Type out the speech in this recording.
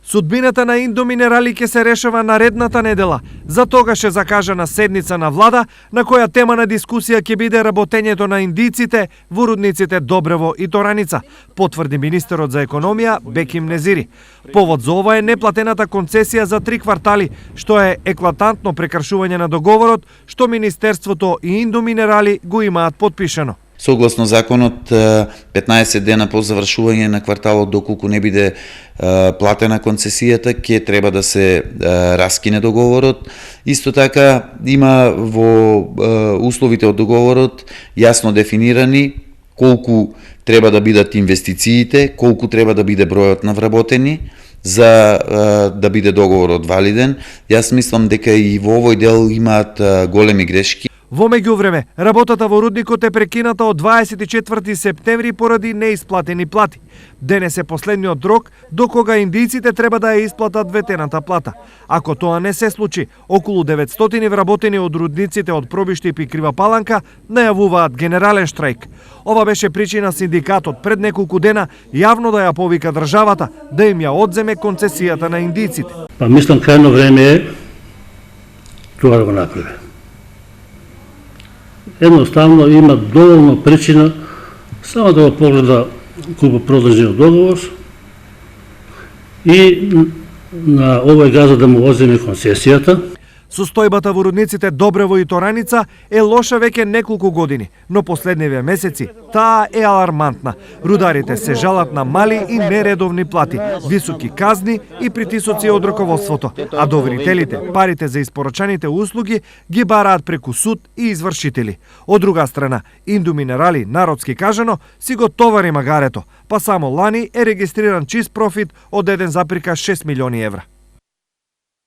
Судбината на Индоминерали ќе се решава наредната недела. За тогаш е закажана седница на влада, на која тема на дискусија ќе биде работењето на индиците во рудниците Добрево и Тораница, потврди министерот за економија Беким Незири. Повод за ова е неплатената концесија за 3 квартали, што е еклатантно прекршување на договорот што Министерството и Индоминерали го имаат подпишано. Согласно законот, 15 дена по завршување на кварталот, доколку не биде платена концесијата, ќе треба да се раскине договорот. Исто така, има во условите од договорот јасно дефинирани колку треба да бидат инвестициите, колку треба да биде бројот на вработени, за да биде договорот валиден. Јас мислам дека и во овој дел имаат големи грешки. Во меѓувреме, работата во рудникот е прекината од 24 септември поради неисплатени плати. Денес е последниот рок до кога индиците треба да ја исплатат ветената плата. Ако тоа не се случи, околу 900 вработени од рудниците од Пробиштип и Крива Паланка најавуваат генерален штрајк. Ова беше причина синдикатот пред неколку дена јавно да ја повика државата да им ја одземе концесијата на индиците. Мислам крајно време е тоа да го направи. Едноставно има доволно причина само да го погледа купопродажниот договор и на овој газа да му одземе концесијата. Состојбата во рудниците Добрево и Тораница е лоша веќе неколку години, но последниве месеци таа е алармантна. Рударите се жалат на мали и нередовни плати, високи казни и притисоци од раководството, а доверителите парите за испорачаните услуги ги бараат преку суд и извршители. Од друга страна, Индоминерали, народски кажано, си го товари магарето, па само лани е регистриран чист профит од 1,6 милиони евра.